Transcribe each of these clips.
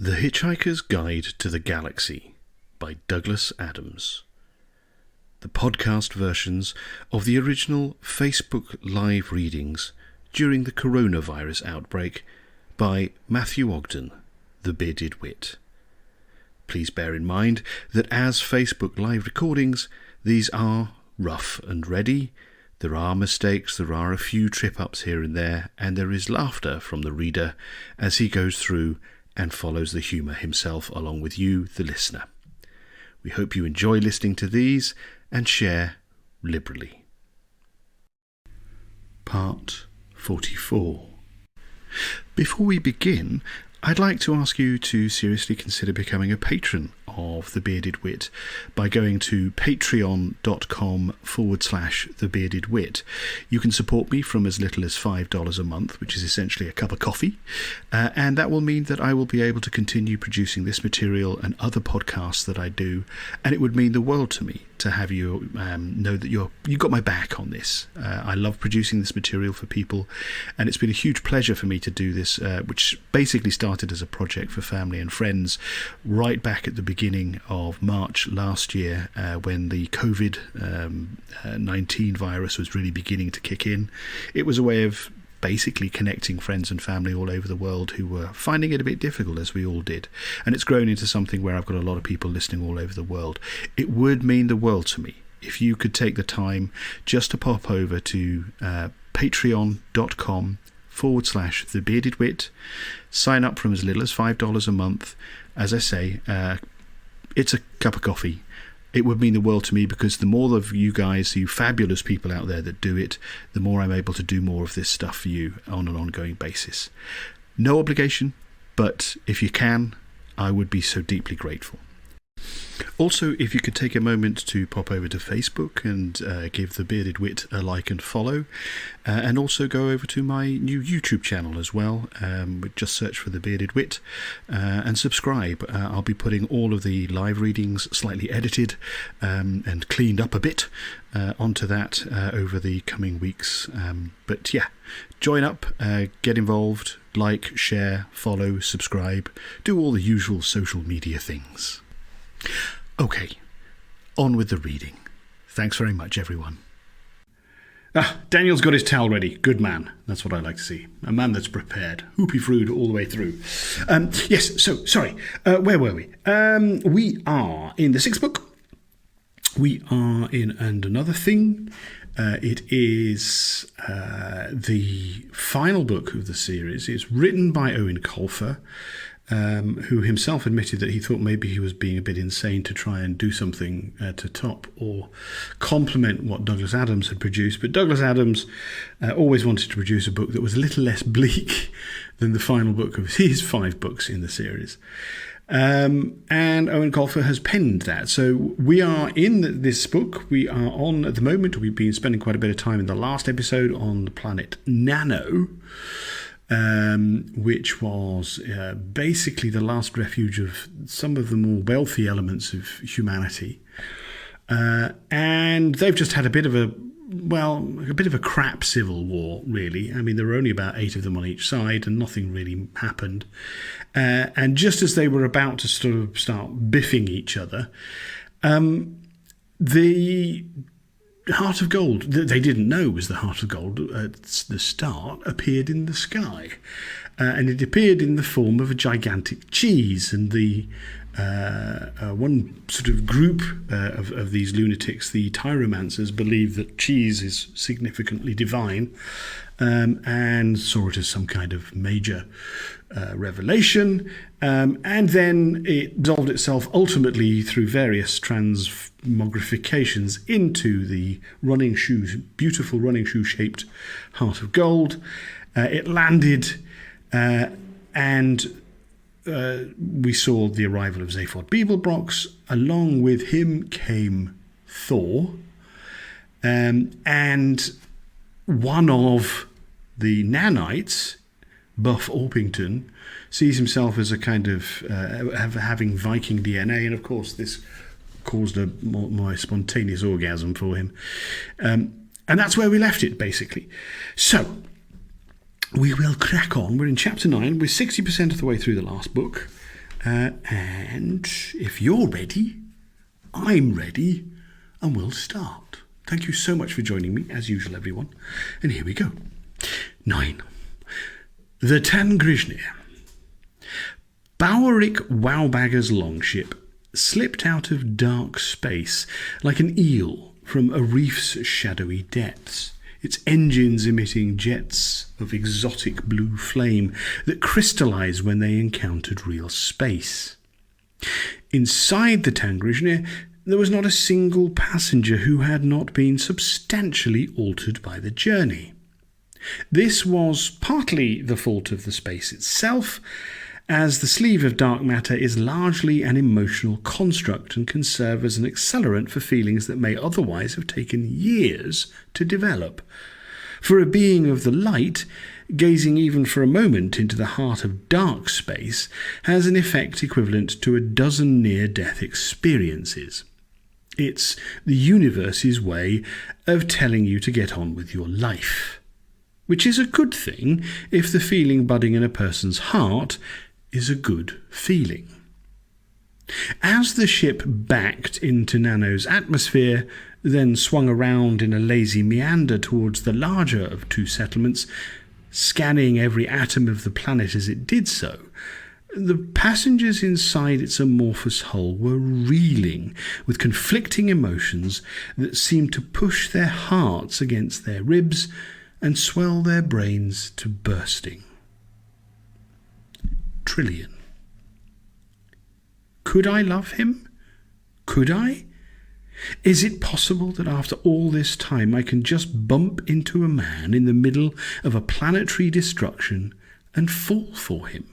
The Hitchhiker's Guide to the Galaxy by Douglas Adams. The podcast versions of the original Facebook live readings during the coronavirus outbreak by Matthew Ogden, the Bearded Wit. Please bear in mind that as Facebook live recordings, these are rough and ready. There are mistakes, there are a few trip-ups here and there, and there is laughter from the reader as he goes through and follows the humour himself along with you, the listener. We hope you enjoy listening to these and share liberally. Part 44. Before we begin, I'd like to ask you to seriously consider becoming a patron of The Bearded Wit by going to patreon.com/The Bearded Wit. You can support me from as little as $5 a month, which is essentially a cup of coffee, and that will mean that I will be able to continue producing this material and other podcasts that I do, and it would mean the world to me to have you know that you've got my back on this. I love producing this material for people, and it's been a huge pleasure for me to do this, which basically started as a project for family and friends right back at the beginning of March last year, when the COVID-19 virus was really beginning to kick in. It was a way of basically connecting friends and family all over the world who were finding it a bit difficult, as we all did. And it's grown into something where I've got a lot of people listening all over the world. It would mean the world to me if you could take the time just to pop over to patreon.com/The Bearded Wit, sign up from as little as $5 a month. As I say, it's a cup of coffee. It would mean the world to me, because the more of you guys, you fabulous people out there that do it, the more I'm able to do more of this stuff for you on an ongoing basis. No obligation, but if you can, I would be so deeply grateful. Also, if you could take a moment to pop over to Facebook and give The Bearded Wit a like and follow, and also go over to my new YouTube channel as well. Just search for The Bearded Wit and subscribe. I'll be putting all of the live readings, slightly edited and cleaned up a bit, onto that over the coming weeks. But yeah, join up, get involved, like, share, follow, subscribe, do all the usual social media things. Okay, on with the reading. Thanks very much, everyone. Daniel's got his towel ready. Good man. That's what I like to see. A man that's prepared. Hoopy-frood all the way through. Yes, so, sorry. Where were we? We are in the sixth book. We are in And Another Thing. It is the final book of the series. It's written by Owen Colfer, who himself admitted that he thought maybe he was being a bit insane to try and do something to top or complement what Douglas Adams had produced. But Douglas Adams always wanted to produce a book that was a little less bleak than the final book of his 5 books in the series. And Owen Colfer has penned that. So we are in this book. We are on, at the moment, we've been spending quite a bit of time in the last episode on the planet Nano, which was basically the last refuge of some of the more wealthy elements of humanity. And they've just had a bit of a crap civil war, really. I mean, there were only about 8 of them on each side, and nothing really happened. And just as they were about to sort of start biffing each other, the Heart of Gold, that they didn't know was the Heart of Gold at the start, appeared in the sky. And it appeared in the form of a gigantic cheese. And the one sort of group of these lunatics, the Tyromancers, believe that cheese is significantly divine, and saw it as some kind of major revelation. And then it resolved itself ultimately through various transmogrifications into the beautiful running shoe shaped Heart of Gold. It landed, and we saw the arrival of Zaphod Beeblebrox. Along with him came Thor, and one of the Nanites, Buff Orpington, sees himself as a kind of having Viking DNA, and of course this caused a more spontaneous orgasm for him. And that's where we left it, basically. So we will crack on. We're in chapter 9. We're 60% of the way through the last book. And if you're ready, I'm ready, and we'll start. Thank you so much for joining me, as usual, everyone. And here we go. 9. The Tangrizhnier. Bowerick Wowbagger's longship slipped out of dark space like an eel from a reef's shadowy depths, its engines emitting jets of exotic blue flame that crystallized when they encountered real space. Inside the Tangrizhnier, there was not a single passenger who had not been substantially altered by the journey. This was partly the fault of the space itself, as the sleeve of dark matter is largely an emotional construct and can serve as an accelerant for feelings that may otherwise have taken years to develop. For a being of the light, gazing even for a moment into the heart of dark space has an effect equivalent to a dozen near-death experiences. It's the universe's way of telling you to get on with your life, which is a good thing if the feeling budding in a person's heart is a good feeling. As the ship backed into Nano's atmosphere, then swung around in a lazy meander towards the larger of two settlements, scanning every atom of the planet as it did so, the passengers inside its amorphous hull were reeling with conflicting emotions that seemed to push their hearts against their ribs and swell their brains to bursting. Trillian. Could I love him? Could I? Is it possible that after all this time I can just bump into a man in the middle of a planetary destruction and fall for him?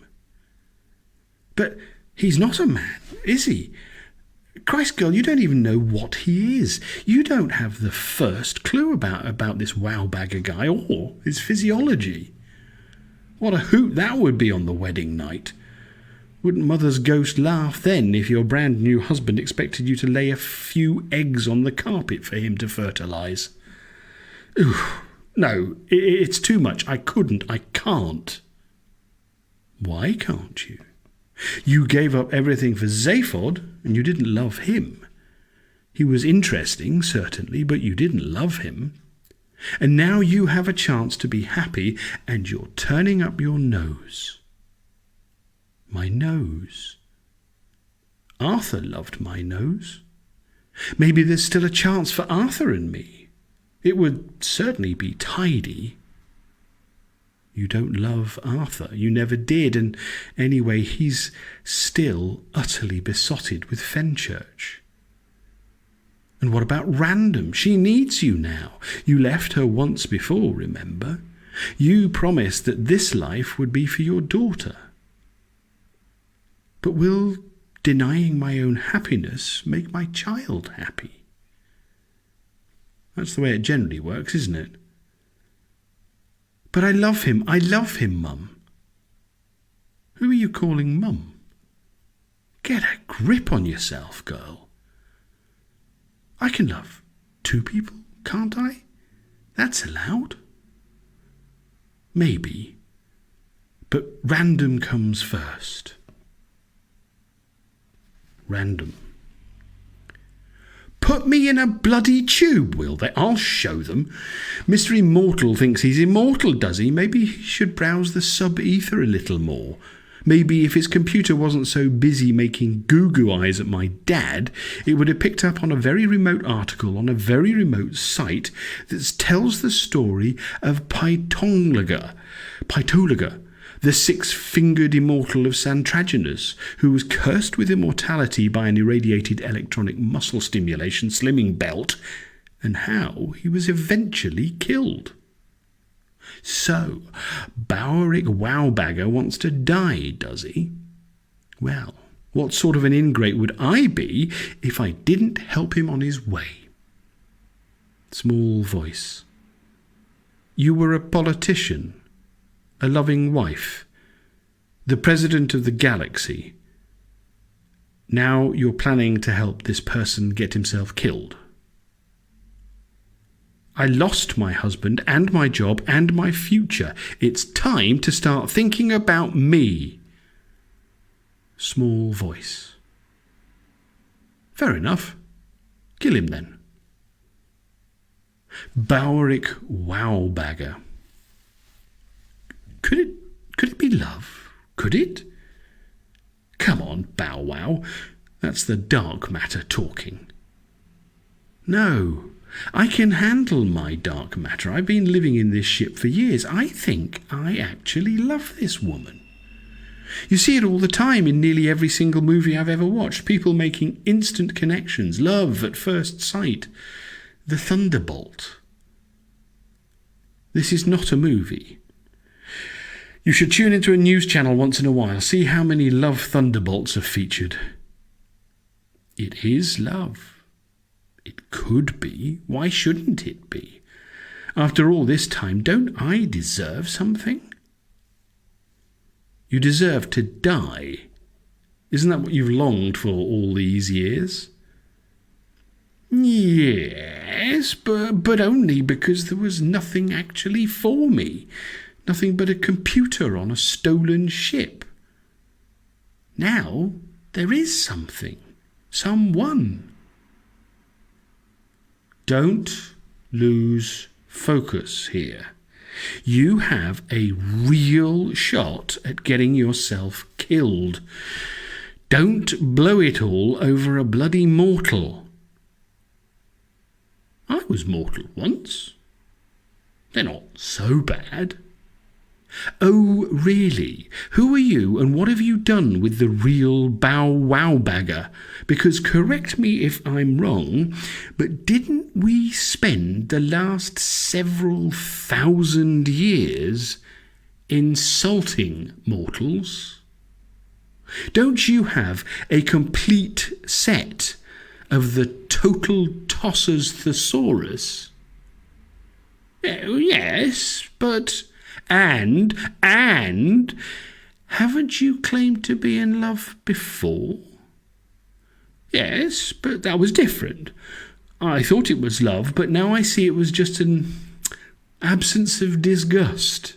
But he's not a man, is he? Christ, girl, you don't even know what he is. You don't have the first clue about this Wowbagger guy or his physiology. What a hoot that would be on the wedding night. Wouldn't mother's ghost laugh then if your brand new husband expected you to lay a few eggs on the carpet for him to fertilise? Ooh, no, it's too much. I can't. Why can't you? You gave up everything for Zaphod, and you didn't love him. He was interesting, certainly, but you didn't love him. And now you have a chance to be happy, and you're turning up your nose. My nose. Arthur loved my nose. Maybe there's still a chance for Arthur and me. It would certainly be tidy. You don't love Arthur. You never did, and anyway, he's still utterly besotted with Fenchurch. And what about Random? She needs you now. You left her once before, remember? You promised that this life would be for your daughter. But will denying my own happiness make my child happy? That's the way it generally works, isn't it? But I love him, Mum. Who are you calling Mum? Get a grip on yourself, girl. I can love two people, can't I? That's allowed. Maybe. But Random comes first. Random. Put me in a bloody tube, will they? I'll show them. Mr. Immortal thinks he's immortal, does he? Maybe he should browse the sub-ether a little more. Maybe if his computer wasn't so busy making goo-goo eyes at my dad, it would have picked up on a very remote article on a very remote site that tells the story of Pytolaga, the six-fingered immortal of Tangrizhnier, who was cursed with immortality by an irradiated electronic muscle stimulation slimming belt, and how he was eventually killed. So, Bowerick Wowbagger wants to die, does he? Well, what sort of an ingrate would I be if I didn't help him on his way? Small voice. You were a politician, a loving wife, the president of the galaxy. Now you're planning to help this person get himself killed. I lost my husband and my job and my future. It's time to start thinking about me. small voice. Fair enough. Kill him then. Bowerick Wowbagger. Could it be love? Could it? Come on, Bow Wow. That's the dark matter talking. No, I can handle my dark matter. I've been living in this ship for years. I think I actually love this woman. You see it all the time in nearly every single movie I've ever watched. People making instant connections, love at first sight. The Thunderbolt. This is not a movie. You should tune into a news channel once in a while. See how many love thunderbolts are featured. It is love. It could be. Why shouldn't it be? After all this time, don't I deserve something? You deserve to die. Isn't that what you've longed for all these years? Yes, but only because there was nothing actually for me. Nothing but a computer on a stolen ship. Now there is something. Someone. Don't lose focus here. You have a real shot at getting yourself killed. Don't blow it all over a bloody mortal. I was mortal once. They're not so bad. Oh, really? Who are you and what have you done with the real Bow Wow Bagger? Because correct me if I'm wrong, but didn't we spend the last several thousand years insulting mortals? Don't you have a complete set of the Total Tossers Thesaurus? Yes, but... And haven't you claimed to be in love before? Yes, but that was different. I thought it was love, but now I see it was just an absence of disgust.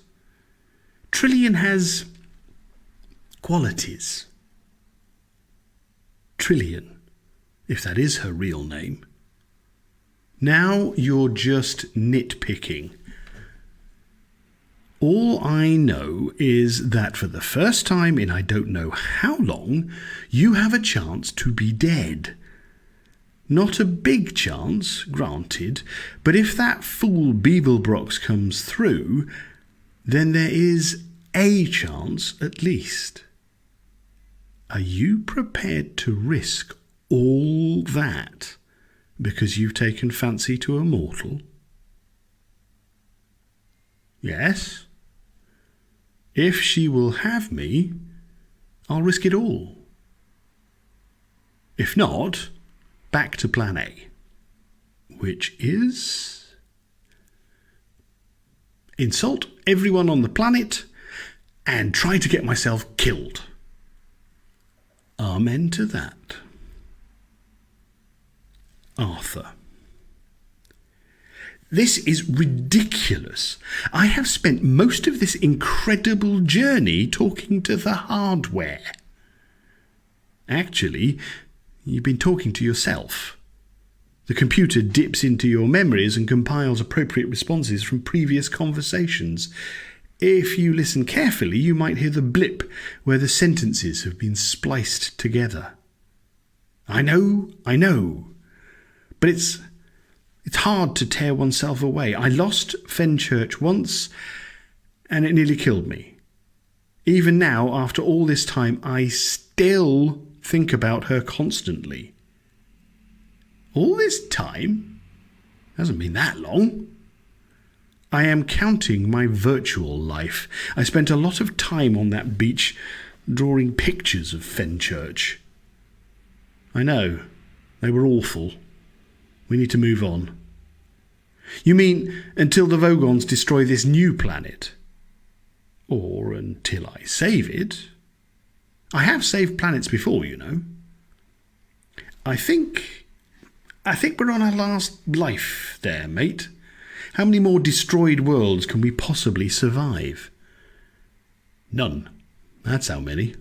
Trillian has qualities. Trillian, if that is her real name. Now you're just nitpicking. All I know is that for the first time in I don't know how long, you have a chance to be dead. Not a big chance, granted, but if that fool Beeblebrox comes through, then there is a chance at least. Are you prepared to risk all that because you've taken fancy to a mortal? Yes. If she will have me, I'll risk it all. If not, back to plan A, which is insult everyone on the planet and try to get myself killed. Amen to that. Arthur. This is ridiculous. I have spent most of this incredible journey talking to the hardware. Actually, you've been talking to yourself. The computer dips into your memories and compiles appropriate responses from previous conversations. If you listen carefully, you might hear the blip where the sentences have been spliced together. I know, but it's hard to tear oneself away. I lost Fenchurch once, and it nearly killed me. Even now, after all this time, I still think about her constantly. All this time? Hasn't been that long. I am counting my virtual life. I spent a lot of time on that beach drawing pictures of Fenchurch. I know, they were awful. We need to move on. You mean until the Vogons destroy this new planet? Or until I save it? I have saved planets before, you know. I think we're on our last life there, mate. How many more destroyed worlds can we possibly survive? None. That's how many.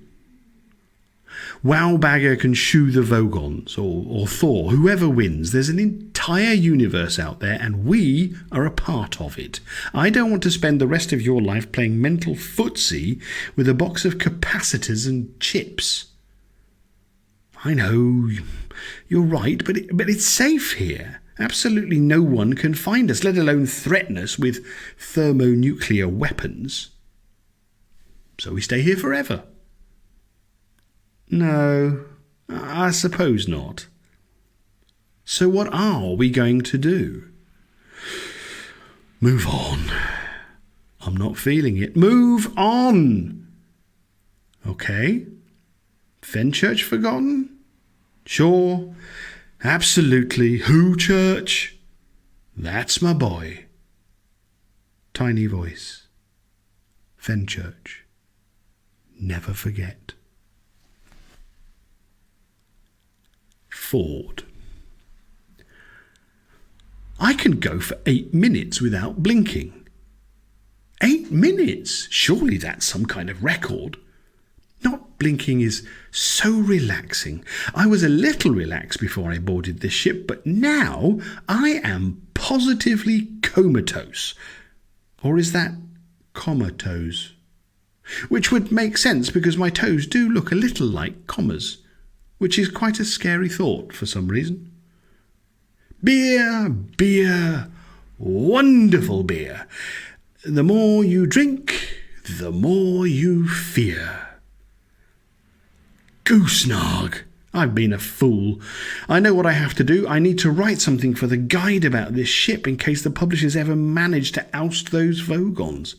Wowbagger can shoe the Vogons, or Thor, whoever wins. There's an entire universe out there, and we are a part of it. I don't want to spend the rest of your life playing mental footsie with a box of capacitors and chips. I know, you're right, but it's safe here. Absolutely no one can find us, let alone threaten us with thermonuclear weapons. So we stay here forever. No, I suppose not. So what are we going to do? Move on. I'm not feeling it. Move on! Okay. Fenchurch forgotten? Sure. Absolutely. Who church? That's my boy. Tiny voice. Fenchurch. Never forget. Ford. I can go for 8 minutes without blinking. 8 minutes? Surely that's some kind of record. Not blinking is so relaxing. I was a little relaxed before I boarded this ship, but now I am positively comatose. Or is that comatose? Which would make sense because my toes do look a little like commas, which is quite a scary thought for some reason. Beer, beer, wonderful beer. The more you drink, the more you fear. Goosenarg. I've been a fool. I know what I have to do. I need to write something for the guide about this ship in case the publishers ever manage to oust those Vogons.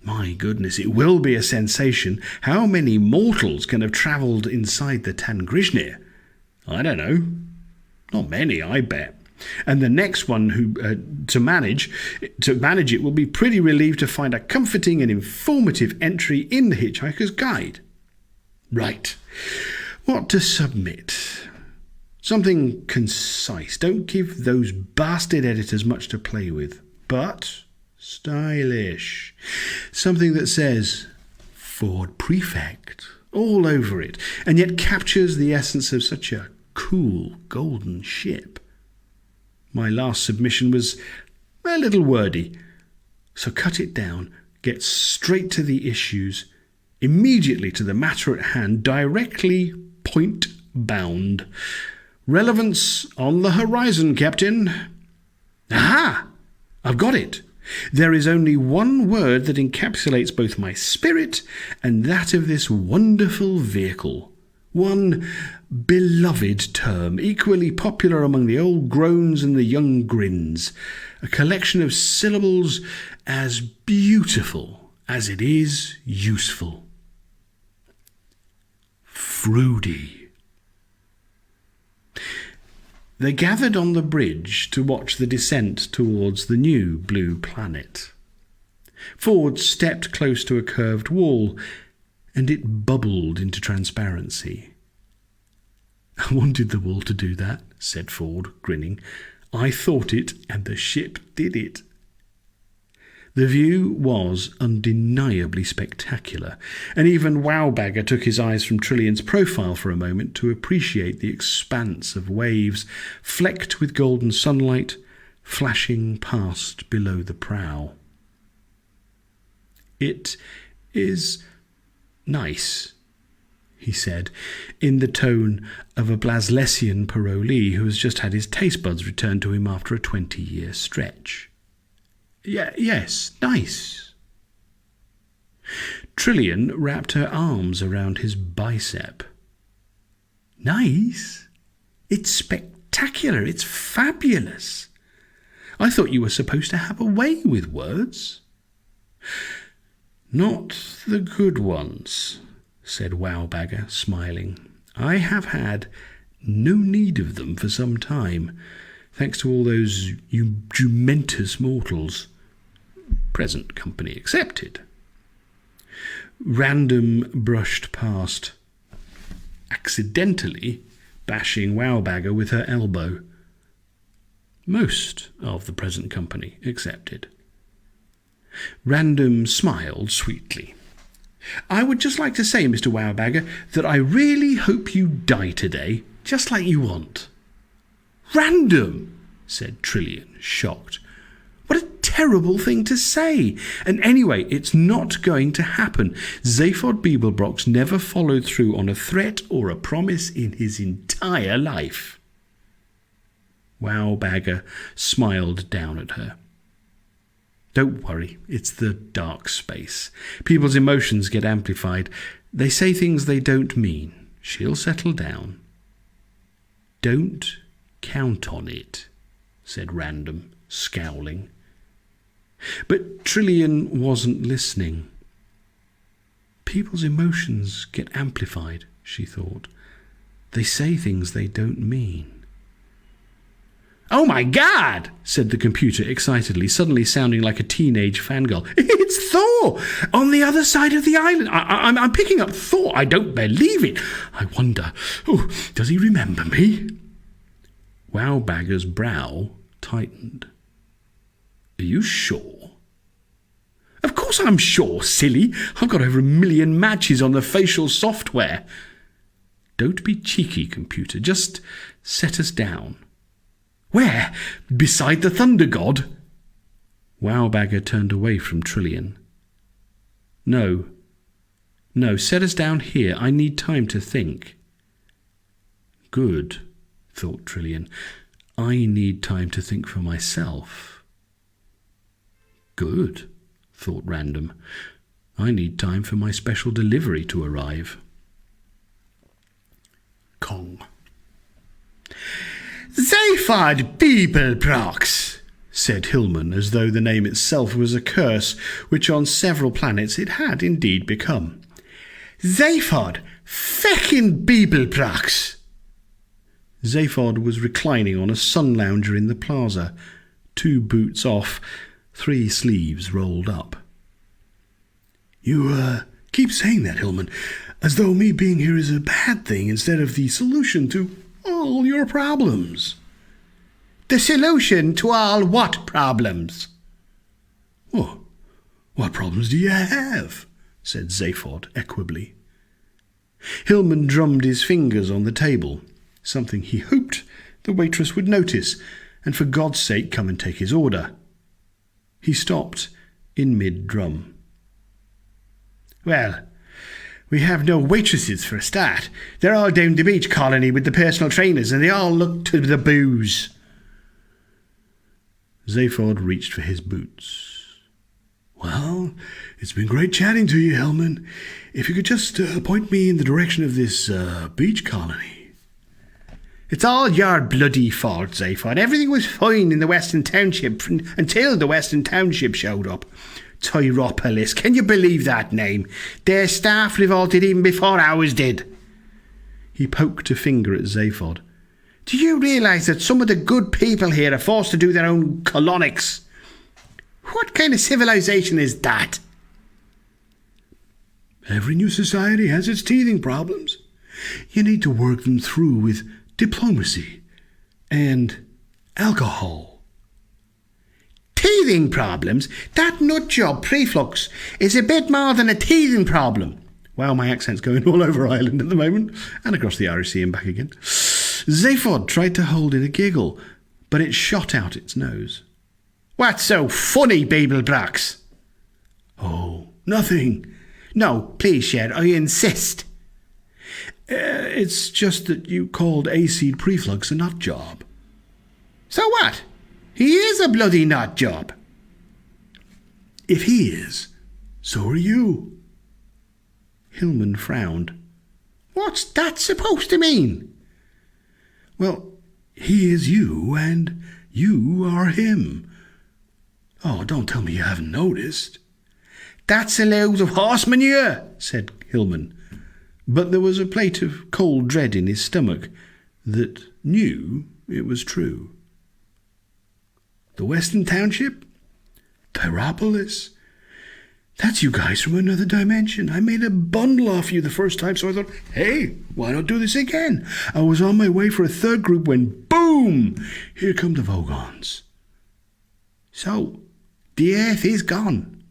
My goodness, it will be a sensation. How many mortals can have travelled inside the Tangrizhnier? I don't know. Not many, I bet. And the next one to manage it will be pretty relieved to find a comforting and informative entry in the Hitchhiker's Guide. Right. What to submit? Something concise. Don't give those bastard editors much to play with. But stylish. Something that says Ford Prefect all over it, and yet captures the essence of such a cool golden ship. My last submission was a little wordy, so cut it down, get straight to the issues, immediately to the matter at hand, directly point-bound. Relevance on the horizon, Captain. Aha! I've got it. There is only one word that encapsulates both my spirit and that of this wonderful vehicle. One beloved term, equally popular among the old groans and the young grins. A collection of syllables as beautiful as it is useful. Fruity. They gathered on the bridge to watch the descent towards the new blue planet. Ford stepped close to a curved wall, and it bubbled into transparency. I wanted the wall to do that, said Ford, grinning. I thought it, and the ship did it. The view was undeniably spectacular, and even Wowbagger took his eyes from Trillian's profile for a moment to appreciate the expanse of waves flecked with golden sunlight flashing past below the prow. It is nice, he said, in the tone of a Blaslesian parolee who has just had his taste buds returned to him after a 20-year stretch. Yes, nice. Trillian wrapped her arms around his bicep. Nice? It's spectacular. It's fabulous. I thought you were supposed to have a way with words. Not the good ones, said Wowbagger, smiling. I have had no need of them for some time, thanks to all those jumentous mortals, present company excepted. Random brushed past, accidentally bashing Wowbagger with her elbow. Most of the present company accepted. Random smiled sweetly. I would just like to say, Mr. Wowbagger, that I really hope you die today, just like you want. Random, said Trillian, shocked. What a terrible thing to say. And anyway, it's not going to happen. Zaphod Beeblebrox never followed through on a threat or a promise in his entire life. Wowbagger smiled down at her. Don't worry, it's the dark space. People's emotions get amplified. They say things they don't mean. She'll settle down. Don't count on it, said Random, scowling. But Trillian wasn't listening. People's emotions get amplified, she thought. They say things they don't mean. Oh my God, said the computer excitedly, suddenly sounding like a teenage fangirl. It's Thor! On the other side of the island. I'm picking up Thor. I don't believe it. I wonder, does he remember me? Wowbagger's brow tightened. Are you sure? Of course I'm sure, silly. I've got over 1 million matches on the facial software. Don't be cheeky, computer. Just set us down. Where? Beside the Thunder God? Wowbagger turned away from Trillian. No, set us down here. I need time to think. Good, thought Trillian. I need time to think for myself. Good, thought Random. I need time for my special delivery to arrive. Kong. Zaphod Beeblebrox, said Hillman, as though the name itself was a curse, which on several planets it had indeed become. Zaphod feckin' Beeblebrox. Zaphod was reclining on a sun lounger in the plaza, 2 boots off, 3 sleeves rolled up. You keep saying that, Hillman, as though me being here is a bad thing instead of the solution to all your problems. The solution to all what problems? Oh, what problems do you have? Said Zaphod equably. Hillman drummed his fingers on the table, something he hoped the waitress would notice, and for God's sake come and take his order. He stopped in mid-drum. Well, we have no waitresses for a start. They're all down the beach colony with the personal trainers, and they all look to the booze. Zaphod reached for his boots. Well, it's been great chatting to you, Hillman. If you could just point me in the direction of this beach colony. It's all your bloody fault, Zaphod. Everything was fine in the Western Township until the Western Township showed up. Tyropolis, can you believe that name? Their staff revolted even before ours did. He poked a finger at Zaphod. Do you realise that some of the good people here are forced to do their own colonics? What kind of civilization is that? Every new society has its teething problems. You need to work them through with diplomacy and alcohol. Teething problems? That nutjob Prefect is a bit more than a teething problem. Wow, my accent's going all over Ireland at the moment, and across the Irish Sea and back again. Zaphod tried to hold in a giggle, but it shot out its nose. What's so funny, Beeblebrox? Oh, nothing. No, please, Shed, I insist. It's just that you called A-Seed Preflux a nut job. So what? He is a bloody nut job. If he is, so are you. Hillman frowned. What's that supposed to mean? Well, he is you, and you are him. Oh, don't tell me you haven't noticed. That's a load of horse manure, said Hillman. But there was a plate of cold dread in his stomach that knew it was true. The Western Township? Tyropolis? That's you guys from another dimension. I made a bundle off you the first time, so I thought, hey, why not do this again? I was on my way for a third group when, boom, here come the Vogons. So, the Earth is gone.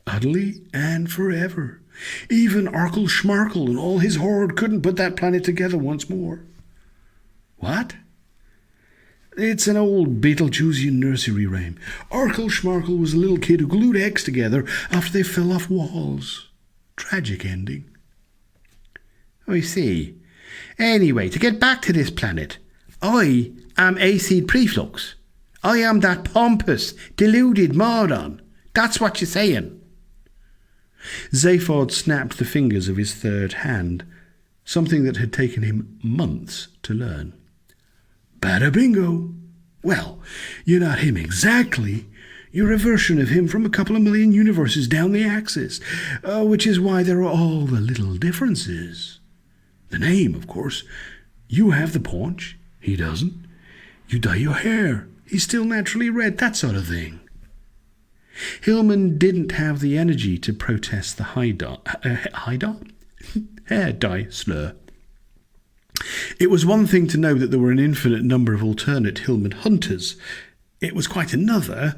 utterly and forever. Even Arkle Schmarkle and all his horde couldn't put that planet together once more. What? It's an old Beetlejuicean nursery rhyme. Arkle Schmarkle was a little kid who glued eggs together after they fell off walls. Tragic ending. I see. Anyway, to get back to this planet, I am acid preflux. I am that pompous, deluded moron. That's what you're saying. Zaphod snapped the fingers of his third hand, something that had taken him months to learn. Bada bingo. Well, you're not him exactly. You're a version of him from a couple of million universes down the axis, which is why there are all the little differences. The name, of course. You have the paunch. He doesn't. You dye your hair. He's still naturally red, that sort of thing. Hillman didn't have the energy to protest the hair dye slur. It was one thing to know that there were an infinite number of alternate Hillman Hunters. It was quite another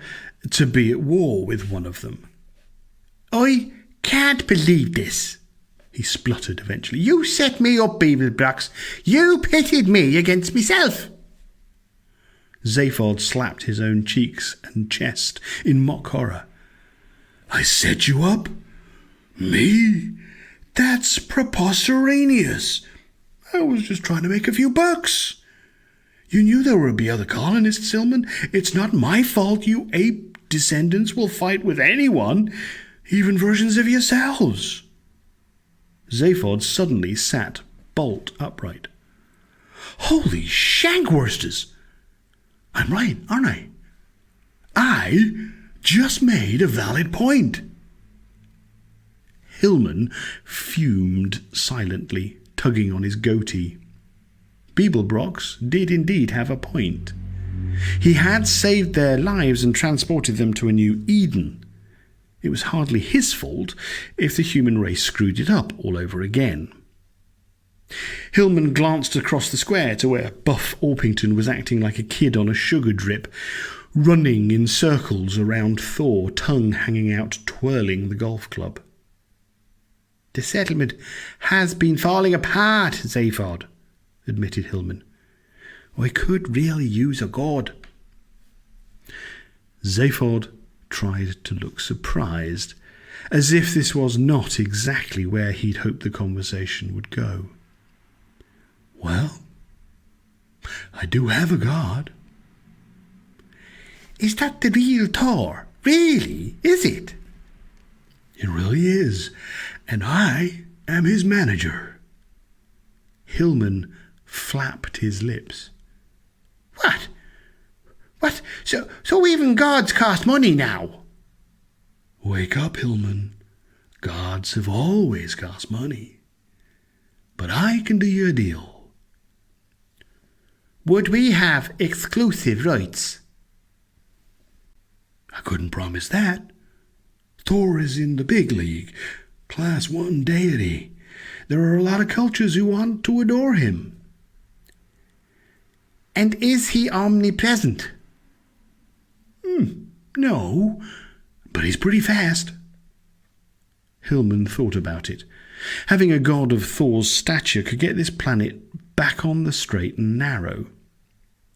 to be at war with one of them. I can't believe this, he spluttered eventually. You set me up, Beeblebrox. You pitted me against myself. Zaphod slapped his own cheeks and chest in mock horror. I set you up? Me? That's preposterous. I was just trying to make a few bucks. You knew there would be other colonists, Hillman. It's not my fault you ape descendants will fight with anyone, even versions of yourselves. Zaphod suddenly sat bolt upright. Holy shankworsters! I'm right, aren't I? I just made a valid point. Hillman fumed silently, tugging on his goatee. Beeblebrox did indeed have a point. He had saved their lives and transported them to a new Eden. It was hardly his fault if the human race screwed it up all over again. Hillman glanced across the square to where Buff Orpington was acting like a kid on a sugar drip, running in circles around Thor, tongue hanging out, twirling the golf club. The settlement has been falling apart, Zaphod, admitted Hillman. I could really use a god. Zaphod tried to look surprised, as if this was not exactly where he'd hoped the conversation would go. Well, I do have a god. Is that the real Thor? Really? Is it? It really is, and I am his manager. Hillman flapped his lips. What? What? So even gods cost money now? Wake up, Hillman. Gods have always cost money. But I can do you a deal. Would we have exclusive rights? I couldn't promise that. Thor is in the big league, Class 1 deity. There are a lot of cultures who want to adore him. And is he omnipresent? No, but he's pretty fast. Hillman thought about it. Having a god of Thor's stature could get this planet back on the straight and narrow.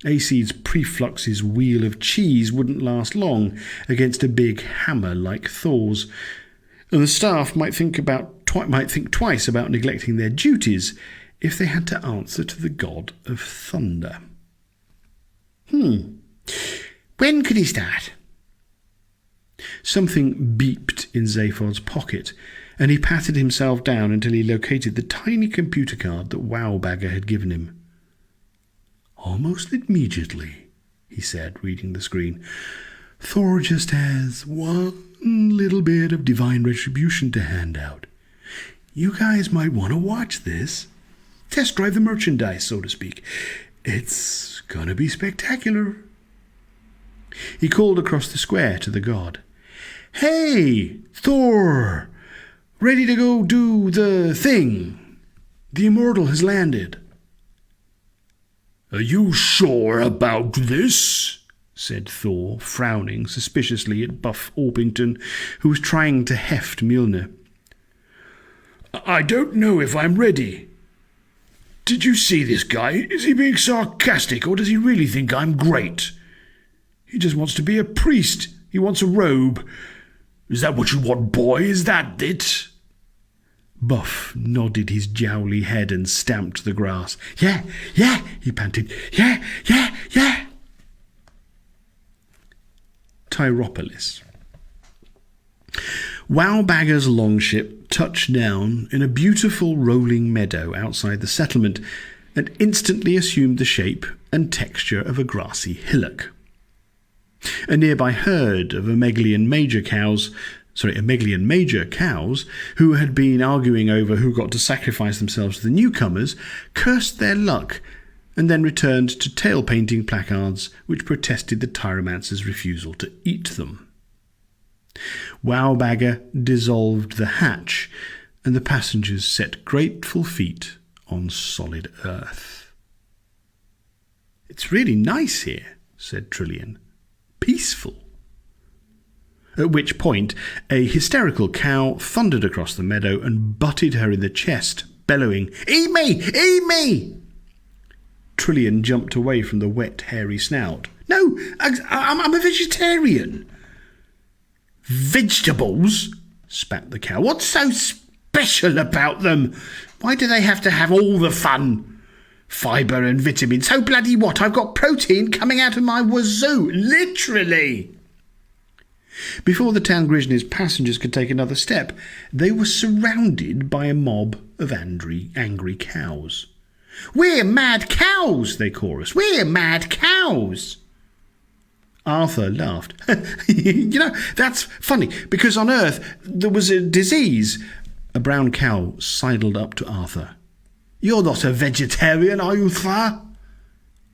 Acid's Preflux's wheel of cheese wouldn't last long against a big hammer like Thor's, and the staff might think twice about neglecting their duties if they had to answer to the god of thunder. When could he start? Something beeped in Zaphod's pocket, and he patted himself down until he located the tiny computer card that Wowbagger had given him. Almost immediately, he said, reading the screen. Thor just has one little bit of divine retribution to hand out. You guys might want to watch this. Test drive the merchandise, so to speak. It's gonna be spectacular. He called across the square to the god. Hey, Thor! Ready to go do the thing. The Immortal has landed. Are you sure about this? said Thor, frowning suspiciously at Buff Orpington, who was trying to heft Mjolnir. I don't know if I'm ready. Did you see this guy? Is he being sarcastic, or does he really think I'm great? He just wants to be a priest. He wants a robe. Is that what you want, boy? Is that it? Buff nodded his jowly head and stamped the grass. Yeah, he panted. Yeah. Tyropolis. Wowbagger's longship touched down in a beautiful rolling meadow outside the settlement and instantly assumed the shape and texture of a grassy hillock. A nearby herd of Ameglian major cows, who had been arguing over who got to sacrifice themselves to the newcomers, cursed their luck and then returned to tail-painting placards which protested the Tyromancers' refusal to eat them. Wowbagger dissolved the hatch, and the passengers set grateful feet on solid earth. "It's really nice here," said Trillian. "Peaceful." At which point a hysterical cow thundered across the meadow and butted her in the chest, bellowing, "Eat me! Eat me!" Trillian jumped away from the wet, hairy snout. "No, I'm a vegetarian." "Vegetables?" spat the cow. "What's so special about them? Why do they have to have all the fun? Fibre and vitamins. So bloody what? I've got protein coming out of my wazoo, literally." Before the Tangrizhnier's passengers could take another step, they were surrounded by a mob of angry cows. "We're mad cows," they chorused. "We're mad cows." Arthur laughed. "You know, that's funny, because on Earth there was a disease." A brown cow sidled up to Arthur. "You're not a vegetarian, are you, Thor?"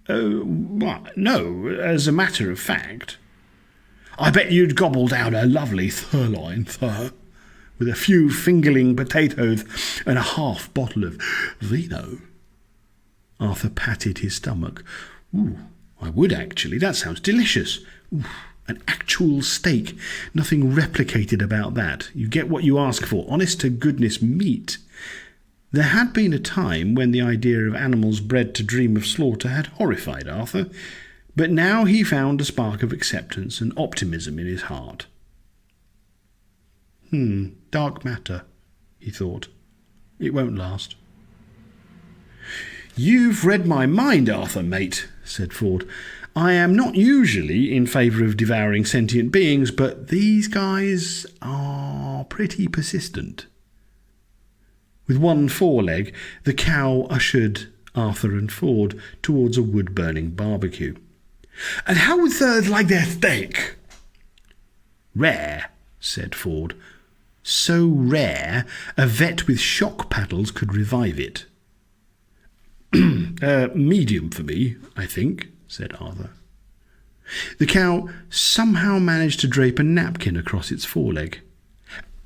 No, as a matter of fact." "I bet you'd gobble down a lovely sirloin, Thor, with a few fingerling potatoes and a half bottle of vino." Arthur patted his stomach. "Ooh, I would actually. That sounds delicious. Ooh, an actual steak. Nothing replicated about that. You get what you ask for. Honest to goodness meat." There had been a time when the idea of animals bred to dream of slaughter had horrified Arthur, but now he found a spark of acceptance and optimism in his heart. Dark matter, he thought. It won't last. "You've read my mind, Arthur, mate," said Ford. "I am not usually in favour of devouring sentient beings, but these guys are pretty persistent." With one foreleg, the cow ushered Arthur and Ford towards a wood-burning barbecue. "And how would Thurs like their steak?" "Rare," said Ford. "So rare, a vet with shock paddles could revive it." Medium for me, I think," said Arthur. The cow somehow managed to drape a napkin across its foreleg.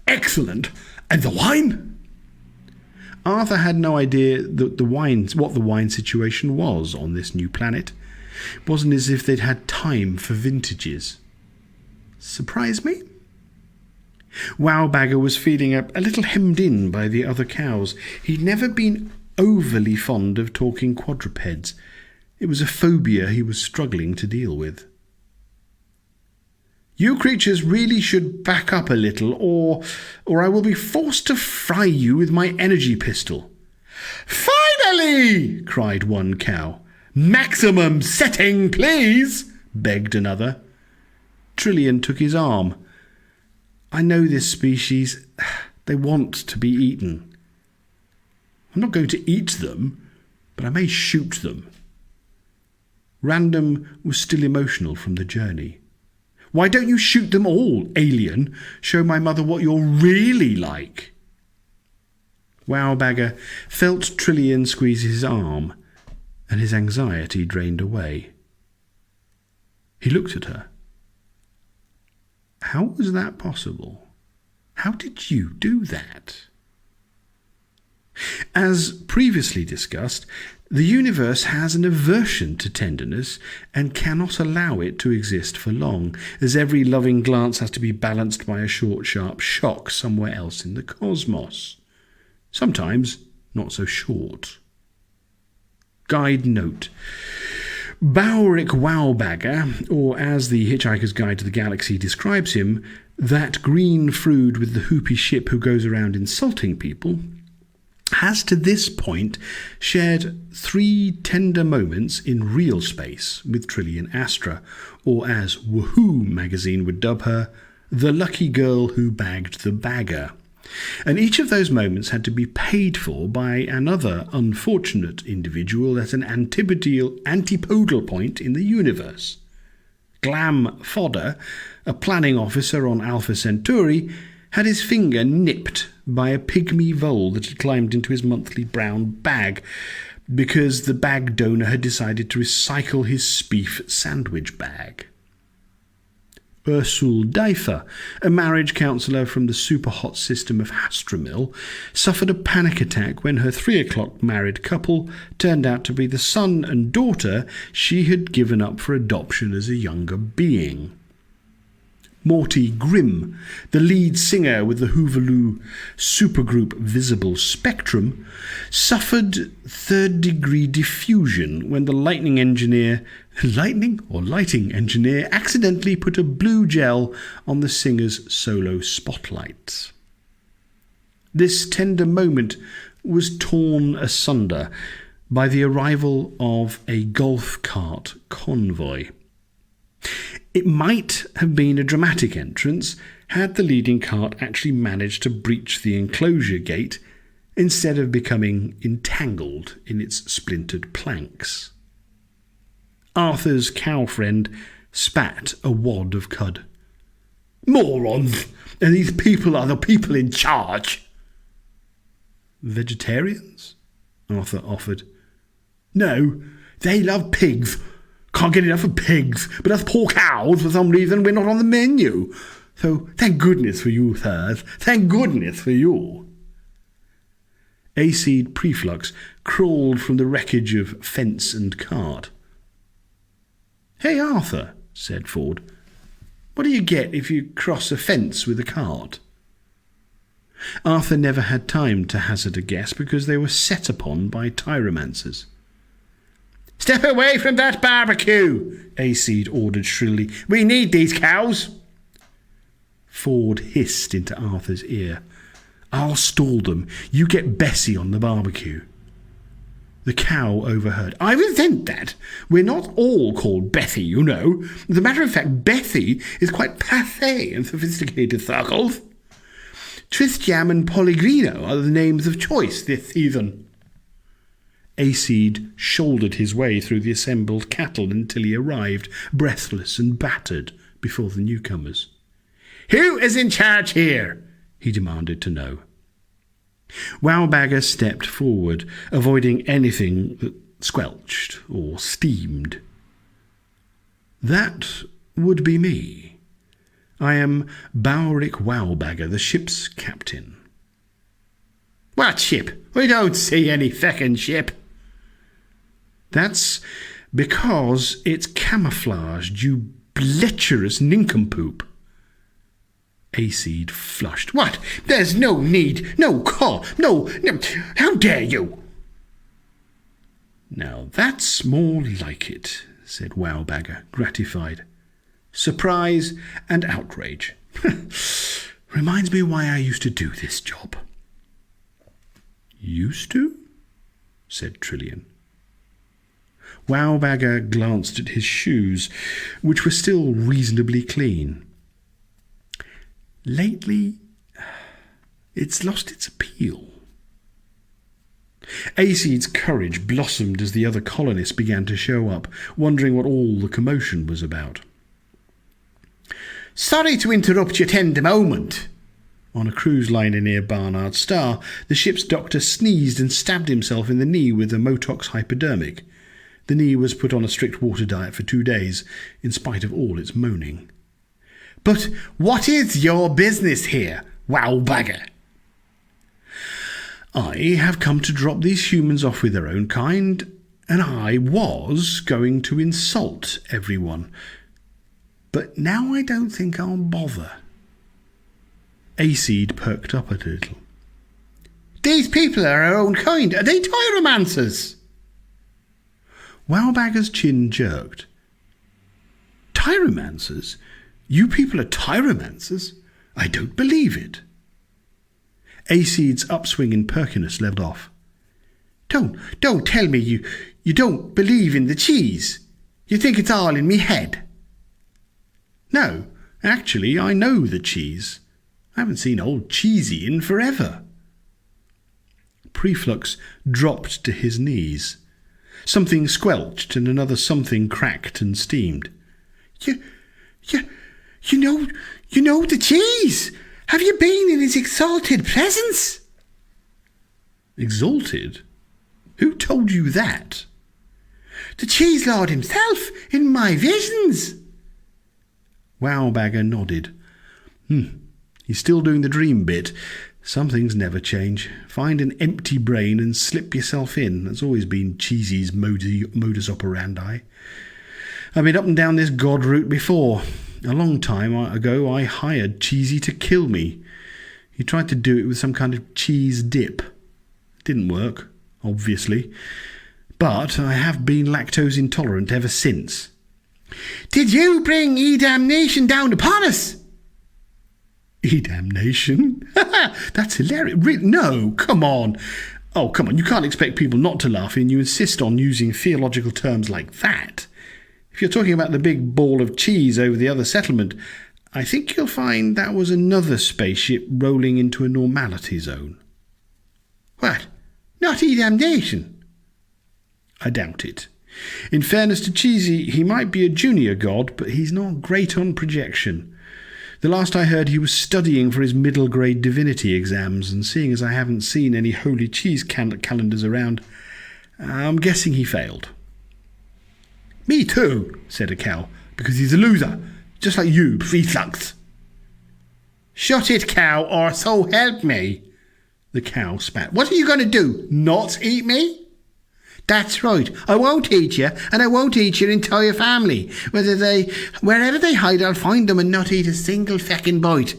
"Excellent! And the wine?" Arthur had no idea what the wine situation was on this new planet. It wasn't as if they'd had time for vintages. "Surprise me?" Wowbagger was feeling a little hemmed in by the other cows. He'd never been overly fond of talking quadrupeds. It was a phobia he was struggling to deal with. "You creatures really should back up a little, or I will be forced to fry you with my energy pistol." "Finally!" cried one cow. "Maximum setting, please!" begged another. Trillian took his arm. "I know this species. They want to be eaten. I'm not going to eat them, but I may shoot them." Random was still emotional from the journey. "Why don't you shoot them all, alien? Show my mother what you're really like." Wowbagger felt Trillian squeeze his arm, and his anxiety drained away. He looked at her. "How was that possible? How did you do that?" As previously discussed, the universe has an aversion to tenderness and cannot allow it to exist for long, as every loving glance has to be balanced by a short, sharp shock somewhere else in the cosmos. Sometimes not so short. Guide note. Bowrick Wowbagger, or as the Hitchhiker's Guide to the Galaxy describes him, that green frood with the hoopy ship who goes around insulting people, has to this point shared 3 tender moments in real space with Trillian Astra, or as Woohoo magazine would dub her, the lucky girl who bagged the bagger. And each of those moments had to be paid for by another unfortunate individual at an antipodal point in the universe. Glam Fodder, a planning officer on Alpha Centauri, had his finger nipped by a pygmy vole that had climbed into his monthly brown bag because the bag donor had decided to recycle his Spief sandwich bag. Ursule Deifer, a marriage counsellor from the super-hot system of Hastromil, suffered a panic attack when her 3 o'clock married couple turned out to be the son and daughter she had given up for adoption as a younger being. Morty Grimm, the lead singer with the Hooverloo supergroup Visible Spectrum, suffered third-degree diffusion when the lighting engineer accidentally put a blue gel on the singer's solo spotlight. This tender moment was torn asunder by the arrival of a golf cart convoy. It might have been a dramatic entrance had the leading cart actually managed to breach the enclosure gate instead of becoming entangled in its splintered planks. Arthur's cow friend spat a wad of cud. "Morons! And these people are the people in charge." "Vegetarians?" Arthur offered. "No, they love pigs. Can't get enough of pigs, but us poor cows, for some reason, we're not on the menu. So thank goodness for you, sirs. Thank goodness for you." Acid Preflux crawled from the wreckage of fence and cart. "Hey, Arthur," said Ford, "what do you get if you cross a fence with a cart?" Arthur never had time to hazard a guess because they were set upon by Tyromancers. "Step away from that barbecue," Acid ordered shrilly. "We need these cows." Ford hissed into Arthur's ear. "I'll stall them. You get Bessie on the barbecue." The cow overheard. "I resent that. We're not all called Bethy, you know. As a matter of fact, Bethy is quite passé in sophisticated circles. Tristram and Pellegrino are the names of choice this season." Acid shouldered his way through the assembled cattle until he arrived, breathless and battered, before the newcomers. "Who is in charge here?" he demanded to know. Wowbagger stepped forward, avoiding anything that squelched or steamed. "That would be me. I am Bowrick Wowbagger, the ship's captain." "What ship? We don't see any feckin' ship." "That's because it's camouflaged, you bleacherous nincompoop." Acid flushed. "What? There's no need, no call, no, how dare you?" "Now that's more like it," said Wowbagger, gratified. "Surprise and outrage. Reminds me why I used to do this job." "Used to?" said Trillian. Wowbagger glanced at his shoes, which were still reasonably clean. "Lately, it's lost its appeal." Acid's courage blossomed as the other colonists began to show up, wondering what all the commotion was about. "Sorry to interrupt your tender moment." On a cruise liner near Barnard Star, the ship's doctor sneezed and stabbed himself in the knee with a Motox hypodermic. The knee was put on a strict water diet for 2 days, in spite of all its moaning. "But what is your business here, Wowbagger?" I have come to drop these humans off with their own kind, and I was going to insult everyone. But now I don't think I'll bother. Aceed perked up a little. These people are our own kind. Are they Tyromancers? Wowbagger's chin jerked. Tyromancers? You people are Tyromancers? I don't believe it. Aceed's upswing in perkiness levelled off. Don't tell me you don't believe in the cheese. You think it's all in me head. No, actually, I know the cheese. I haven't seen old Cheesy in forever. Prefect dropped to his knees. Something squelched and another something cracked and steamed. You know the cheese. Have you been in his exalted presence? Exalted? Who told you that? The cheese lord himself, in my visions. Wowbagger nodded. He's still doing the dream bit. Some things never change. Find an empty brain and slip yourself in. That's always been Cheesy's modus operandi. I've been up and down this god route before. A long time ago I hired Cheesy to kill me. He tried to do it with some kind of cheese dip. It didn't work, obviously. But I have been lactose intolerant ever since. Did you bring E-damnation down upon us? E-damnation? That's hilarious. No, come on. Oh, come on. You can't expect people not to laugh and you insist on using theological terms like that. If you're talking about the big ball of cheese over the other settlement, I think you'll find that was another spaceship rolling into a normality zone. What? Not E-damnation? I doubt it. In fairness to Cheesy, he might be a junior god, but he's not great on projection. The last I heard, he was studying for his middle-grade divinity exams, and seeing as I haven't seen any holy cheese calendars around, I'm guessing he failed. Me too, said a cow, because he's a loser, just like you, Prefect. Shut it, cow, or so help me, the cow spat. What are you going to do, not eat me? That's right, I won't eat you, and I won't eat your entire family. Wherever they hide, I'll find them and not eat a single feckin' bite.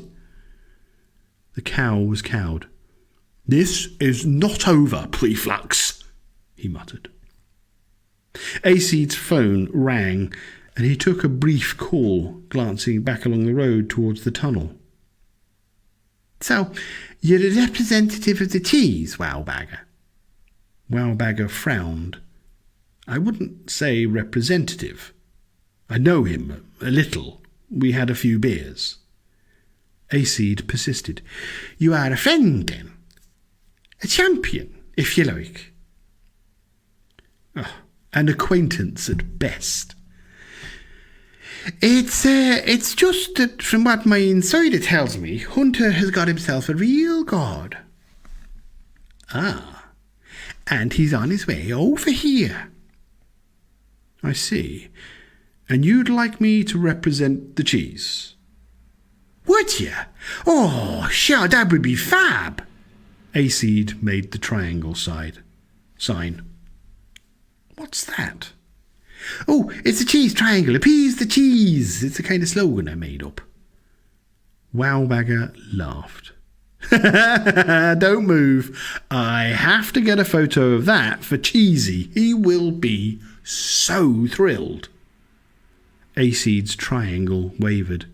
The cow was cowed. This is not over, Prefect, he muttered. Aceed's phone rang, and he took a brief call, glancing back along the road towards the tunnel. So, you're a representative of the cheese, Wowbagger? Wowbagger frowned. I wouldn't say representative. I know him a little. We had a few beers. Aceed persisted. You are a friend, then? A champion, if you like. Oh, an acquaintance at best. It's just that from what my insider tells me, Hunter has got himself a real god. Ah. And he's on his way over here. I see. And you'd like me to represent the cheese? Would you? Oh, sure, that would be fab. Aceed made the triangle sign. What's that? Oh, it's a cheese triangle. Appease the cheese. It's a kind of slogan I made up. Wowbagger laughed. Don't move. I have to get a photo of that for Cheesy. He will be so thrilled. Aceed's triangle wavered.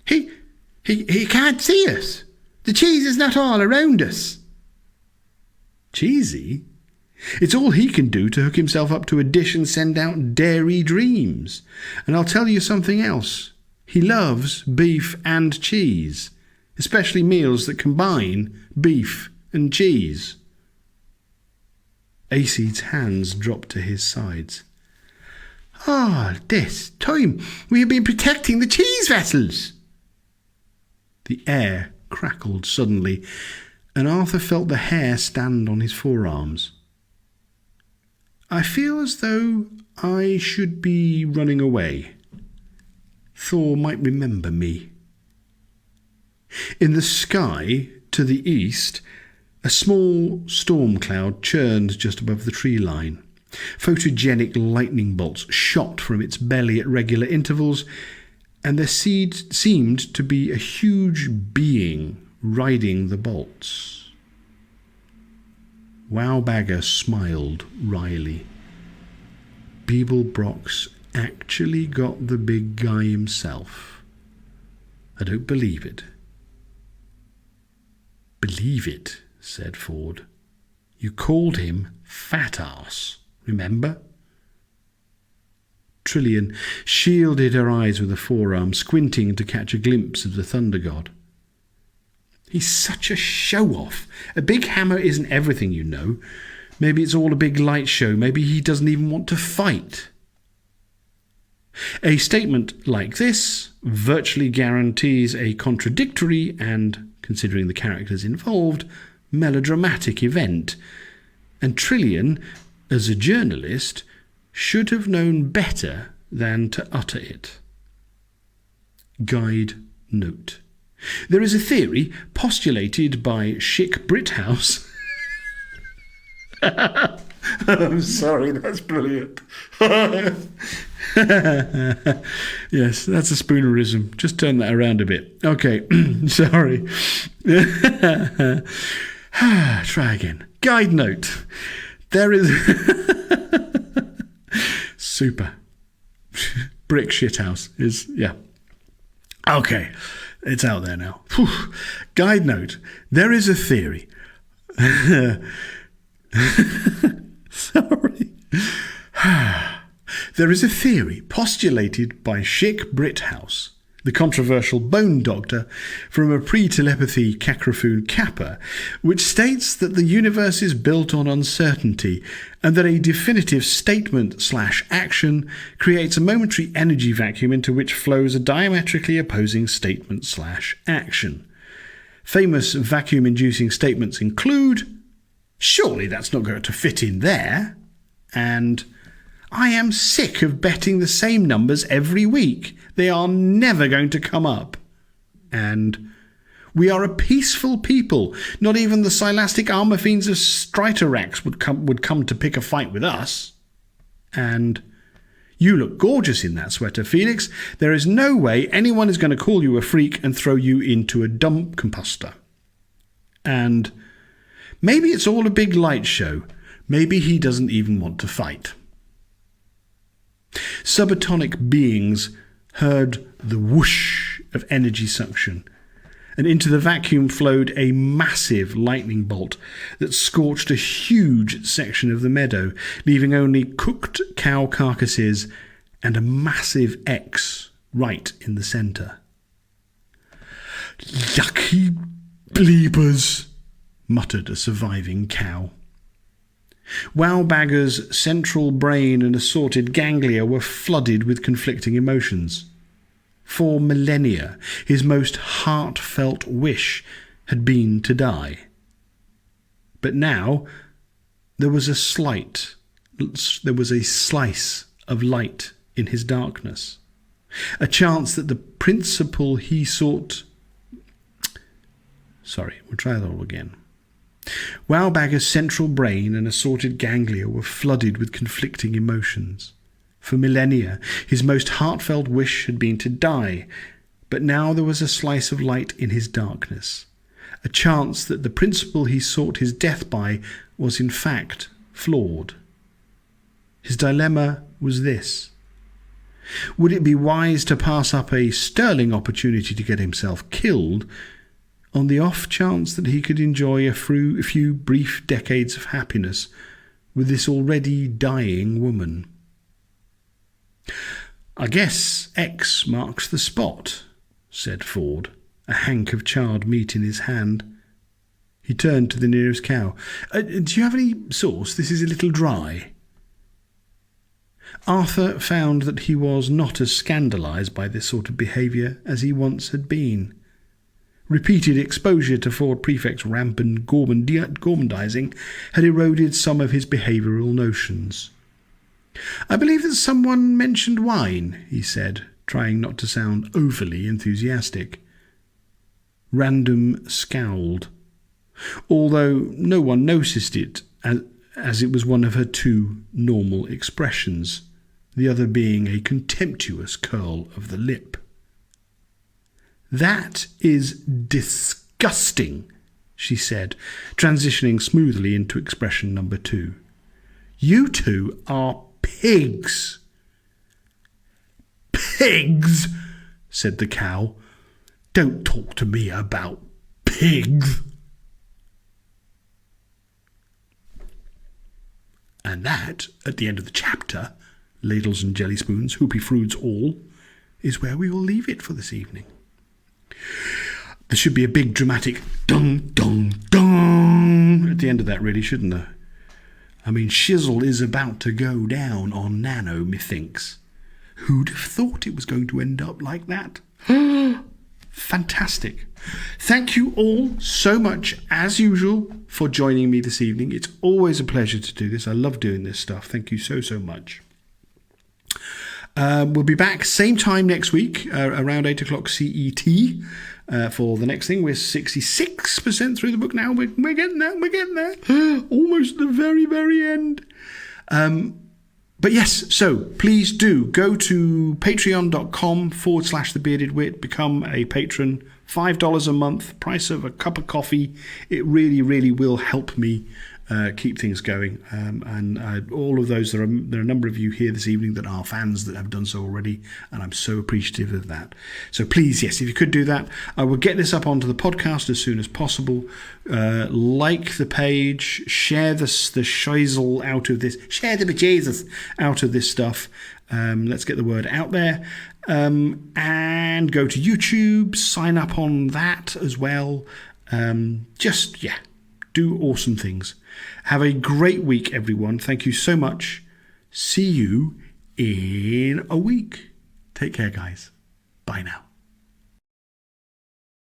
He can't see us. The cheese is not all around us. Cheesy? It's all he can do to hook himself up to a dish and send out dairy dreams. And I'll tell you something else. He loves beef and cheese, especially meals that combine beef and cheese. Aceed's hands dropped to his sides. All this time we have been protecting the cheese vessels. The air crackled suddenly, and Arthur felt the hair stand on his forearms. I feel as though I should be running away. Thor might remember me. In the sky, to the east, A small storm cloud churned just above the tree line. Photogenic lightning bolts shot from its belly at regular intervals, and there seemed to be a huge being riding the bolts. Wowbagger smiled wryly. Beeblebrox actually got the big guy himself. I don't believe it. Believe it, said Ford. You called him fat ass, remember? Trillian shielded her eyes with a forearm, squinting to catch a glimpse of the thunder god. He's such a show-off. A big hammer isn't everything, you know. Maybe it's all a big light show. Maybe he doesn't even want to fight. A statement like this virtually guarantees a contradictory and, considering the characters involved, melodramatic event. And Trillian, as a journalist, should have known better than to utter it. Guide note. There is a theory postulated by Schick Brithouse. I'm sorry, that's brilliant. Yes, that's a spoonerism. Just turn that around a bit. Okay, sorry. Try again. Guide note. There is... Super. Brick shithouse is... Yeah. Okay. It's out there now. Whew. Guide note. There is a theory. Sorry. There is a theory postulated by Schick Brithouse, the controversial bone doctor from a pre-telepathy Cacrophone Kappa, which states that the universe is built on uncertainty and that a definitive statement/action creates a momentary energy vacuum into which flows a diametrically opposing statement/action. Famous vacuum-inducing statements include, "Surely that's not going to fit in there," and "I am sick of betting the same numbers every week. They are never going to come up," and "We are a peaceful people. Not even the silastic armour fiends of Striterax would come to pick a fight with us," and "You look gorgeous in that sweater, Felix. There is no way anyone is going to call you a freak and throw you into a dump composter," and "Maybe it's all a big light show. Maybe he doesn't even want to fight." Subatomic beings heard the whoosh of energy suction, and into the vacuum flowed a massive lightning bolt that scorched a huge section of the meadow, leaving only cooked cow carcasses and a massive X right in the centre. "Lucky bleepers," muttered a surviving cow. Wowbagger's central brain and assorted ganglia were flooded with conflicting emotions. For millennia, his most heartfelt wish had been to die. But now there was a slice of light in his darkness, a chance that the principle he sought... Sorry, we'll try that all again. Wowbagger's central brain and assorted ganglia were flooded with conflicting emotions. For millennia, his most heartfelt wish had been to die, but now there was a slice of light in his darkness, a chance that the principle he sought his death by was in fact flawed. His dilemma was this. Would it be wise to pass up a sterling opportunity to get himself killed on the off chance that he could enjoy a few brief decades of happiness with this already dying woman? "I guess X marks the spot," said Ford, a hank of charred meat in his hand. He turned to the nearest cow. "Do you have any sauce? This is a little dry." Arthur found that he was not as scandalised by this sort of behaviour as he once had been. Repeated exposure to Ford Prefect's rampant gourmandising had eroded some of his behavioural notions. "I believe that someone mentioned wine," he said, trying not to sound overly enthusiastic. Random scowled. although no one noticed it, as it was one of her two normal expressions, the other being a contemptuous curl of the lip. "That is disgusting," she said, transitioning smoothly into expression number 2. "You two are pigs." "Pigs?" said the cow. "Don't talk to me about pigs." And that, at the end of the chapter, ladles and jelly spoons, hoopy fruits all, is where we will leave it for this evening. There should be a big dramatic dung, dung, dung at the end of that, really, shouldn't there? I mean, shizzle is about to go down on Nano, methinks. Who'd have thought it was going to end up like that? Fantastic. Thank you all so much, as usual, for joining me this evening. It's always a pleasure to do this. I love doing this stuff. Thank you so, so much. We'll be back same time next week, around 8 o'clock CET, for the next thing. We're 66% through the book now. We're getting there. We're getting there. Almost at the very, very end. But yes, so please do go to patreon.com/thebeardedwit, become a patron. $5 a month, price of a cup of coffee. It really, really will help me keep things going. And all of those, there are a number of you here this evening that are fans that have done so already, and I'm so appreciative of that. So please, yes, if you could do that, I will get this up onto the podcast as soon as possible. Like the page, share the shizzle out of this, share the bejesus out of this stuff. Let's get the word out there. And go to YouTube, sign up on that as well. Do awesome things. Have a great week, everyone. Thank you so much. See you in a week. Take care, guys. Bye now.